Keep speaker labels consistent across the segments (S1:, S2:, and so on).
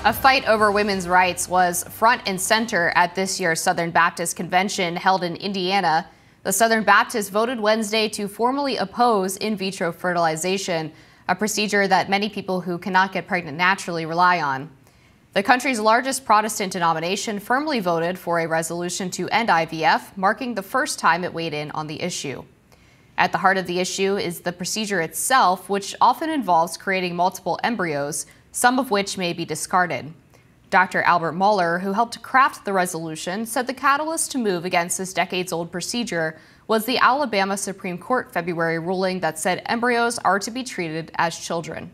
S1: A fight over women's rights was front and center at this year's Southern Baptist Convention held in Indiana. The Southern Baptists voted Wednesday to formally oppose in vitro fertilization, a procedure that many people who cannot get pregnant naturally rely on. The country's largest Protestant denomination firmly voted for a resolution to end IVF, marking the first time it weighed in on the issue. At the heart of the issue is the procedure itself, which often involves creating multiple embryos, some of which may be discarded. Dr. Albert Mohler, who helped craft the resolution, said the catalyst to move against this decades-old procedure was the Alabama Supreme Court February ruling that said embryos are to be treated as children.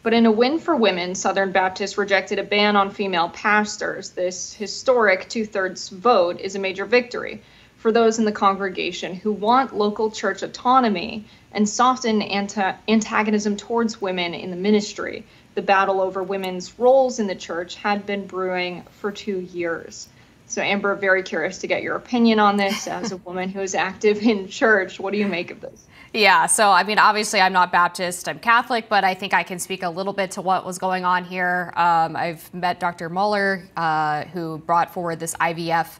S2: But in a win for women, Southern Baptists rejected a ban on female pastors. This historic two-thirds vote is a major victory for those in the congregation who want local church autonomy and soften antagonism towards women in the ministry. The battle over women's roles in the church had been brewing for 2 years. So, Amber, very curious to get your opinion on this as a woman who is active in church. What do you make of this?
S1: Yeah, so I mean, obviously I'm not Baptist, I'm Catholic, but I think I can speak a little bit to what was going on here. I've met Dr. Mohler, who brought forward this IVF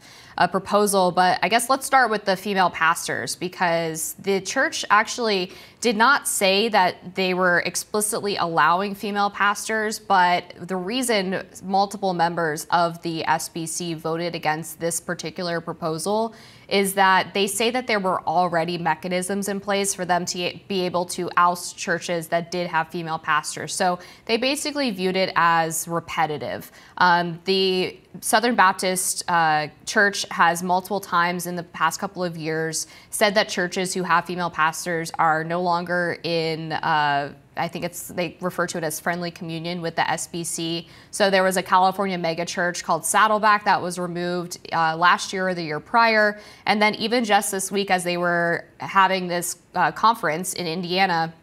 S1: proposal, but I guess let's start with the female pastors, because the church actually did not say that they were explicitly allowing female pastors, but the reason multiple members of the SBC voted against this particular proposal is that they say that there were already mechanisms in place for them to be able to oust churches that did have female pastors. So they basically viewed it as repetitive. The Southern Baptist Church has multiple times in the past couple of years said that churches who have female pastors are no longer in I think they refer to it as friendly communion with the SBC. So there was a California mega church called Saddleback that was removed last year or the year prior. And then even just this week, as they were having this conference in Indiana,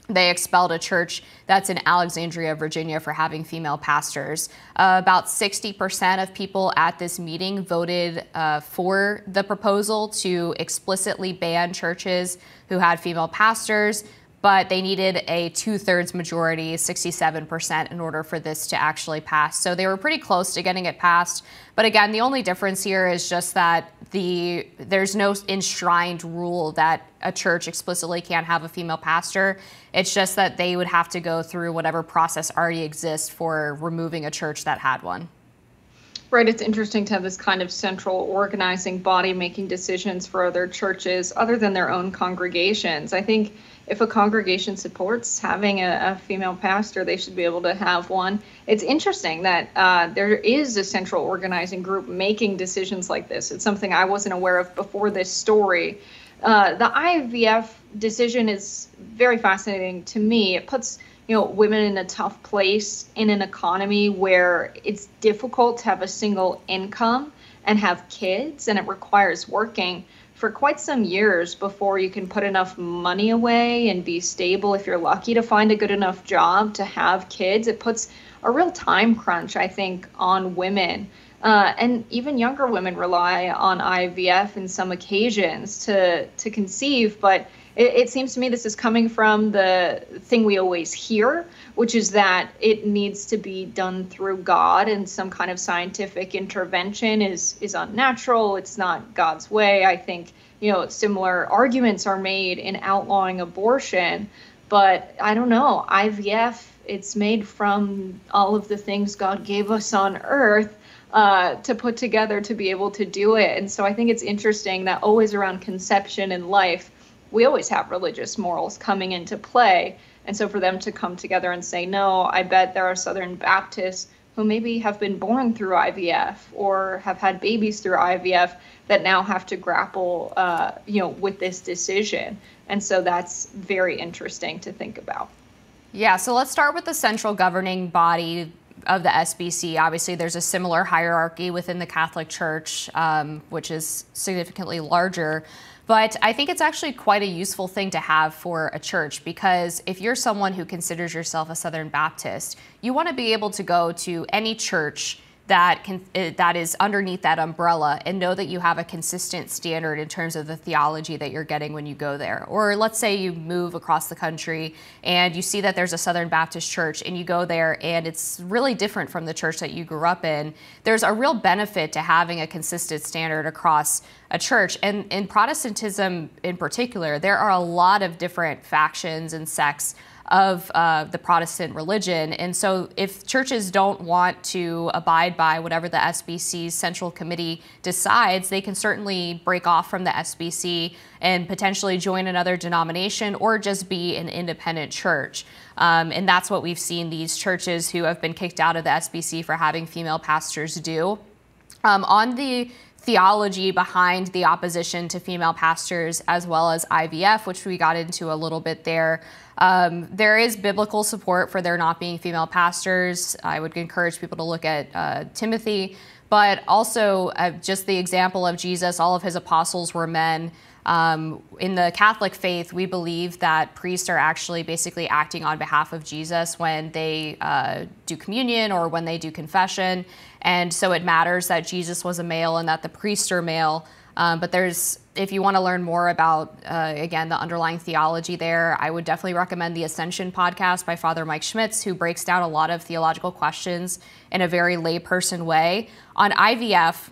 S1: they expelled a church that's in Alexandria, Virginia, for having female pastors. About 60% of people at this meeting voted for the proposal to explicitly ban churches who had female pastors, but they needed a two-thirds majority, 67%, in order for this to actually pass. So they were pretty close to getting it passed. But again, the only difference here is just that there's no enshrined rule that a church explicitly can't have a female pastor. It's just that they would have to go through whatever process already exists for removing a church that had one.
S2: Right, it's interesting to have this kind of central organizing body making decisions for other churches other than their own congregations. I think if a congregation supports having a female pastor, they should be able to have one. It's interesting that there is a central organizing group making decisions like this. It's something I wasn't aware of before this story. The IVF decision is very fascinating to me. It puts women in a tough place in an economy where it's difficult to have a single income and have kids, and it requires working for quite some years before you can put enough money away and be stable if you're lucky to find a good enough job to have kids. It puts a real time crunch, I think, on women. And even younger women rely on IVF in some occasions to conceive, but it seems to me this is coming from the thing we always hear, which is that it needs to be done through God, and some kind of scientific intervention is unnatural. It's not God's way. I think, similar arguments are made in outlawing abortion, but I don't know. IVF, it's made from all of the things God gave us on earth to put together to be able to do it. And so I think it's interesting that always around conception and life, we always have religious morals coming into play. And so for them to come together and say, no, I bet there are Southern Baptists who maybe have been born through IVF or have had babies through IVF that now have to grapple, with this decision. And so that's very interesting to think about.
S1: Yeah, so let's start with the central governing body of the SBC. Obviously, there's a similar hierarchy within the Catholic Church, which is significantly larger. But I think it's actually quite a useful thing to have for a church, because if you're someone who considers yourself a Southern Baptist, you want to be able to go to any church that is underneath that umbrella, and know that you have a consistent standard in terms of the theology that you're getting when you go there. Or let's say you move across the country and you see that there's a Southern Baptist church and you go there and it's really different from the church that you grew up in. There's a real benefit to having a consistent standard across a church. And in Protestantism in particular, there are a lot of different factions and sects of the Protestant religion. And so if churches don't want to abide by whatever the SBC's Central Committee decides, they can certainly break off from the SBC and potentially join another denomination or just be an independent church. And that's what we've seen these churches who have been kicked out of the SBC for having female pastors do. On the theology behind the opposition to female pastors as well as IVF, which we got into a little bit there. There is biblical support for there not being female pastors. I would encourage people to look at Timothy, but also just the example of Jesus. All of his apostles were men. In the Catholic faith, we believe that priests are actually basically acting on behalf of Jesus when they do communion or when they do confession. And so it matters that Jesus was a male and that the priests are male. But if you want to learn more about, again, the underlying theology there, I would definitely recommend the Ascension podcast by Father Mike Schmitz, who breaks down a lot of theological questions in a very layperson way. On IVF,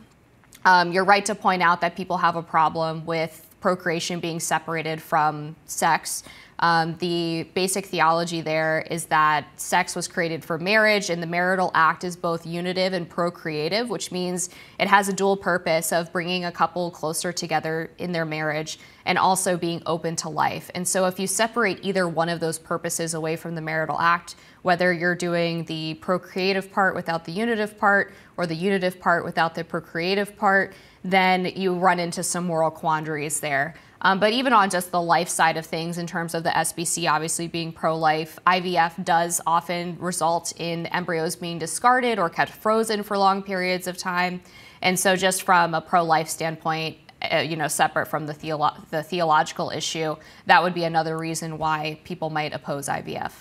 S1: you're right to point out that people have a problem with procreation being separated from sex. The basic theology there is that sex was created for marriage, and the marital act is both unitive and procreative, which means it has a dual purpose of bringing a couple closer together in their marriage and also being open to life. And so if you separate either one of those purposes away from the marital act, whether you're doing the procreative part without the unitive part or the unitive part without the procreative part, then you run into some moral quandaries there. But even on just the life side of things, in terms of the SBC obviously being pro-life, IVF does often result in embryos being discarded or kept frozen for long periods of time. And so just from a pro-life standpoint, separate from the theological issue, that would be another reason why people might oppose IVF.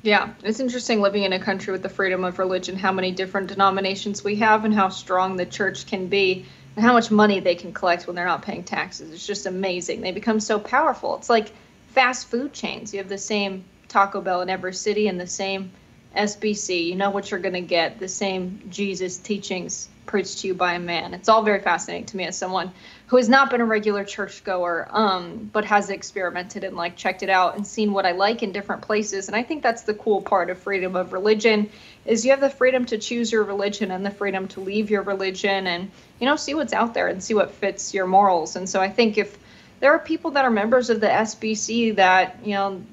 S2: Yeah, it's interesting living in a country with the freedom of religion, how many different denominations we have and how strong the church can be and how much money they can collect when they're not paying taxes. It's just amazing. They become so powerful. It's like fast food chains. You have the same Taco Bell in every city and the same SBC. You know what you're going to get, the same Jesus teachings preached to you by a man. It's all very fascinating to me as someone who has not been a regular churchgoer, but has experimented and checked it out and seen what I like in different places. And I think that's the cool part of freedom of religion, is you have the freedom to choose your religion and the freedom to leave your religion and, see what's out there and see what fits your morals. And so I think if there are people that are members of the SBC that,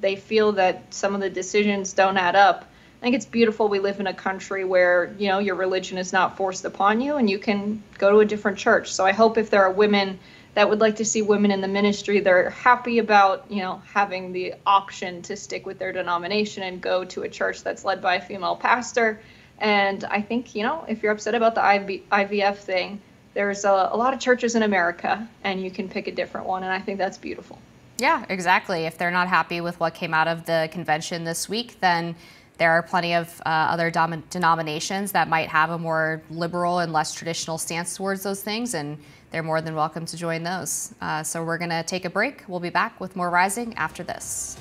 S2: they feel that some of the decisions don't add up, I think it's beautiful we live in a country where, your religion is not forced upon you and you can go to a different church. So I hope if there are women that would like to see women in the ministry, they're happy about, having the option to stick with their denomination and go to a church that's led by a female pastor. And I think, if you're upset about the IVF thing, there's a lot of churches in America and you can pick a different one. And I think that's beautiful.
S1: Yeah, exactly. If they're not happy with what came out of the convention this week, then there are plenty of other denominations that might have a more liberal and less traditional stance towards those things, and they're more than welcome to join those. So we're going to take a break. We'll be back with more Rising after this.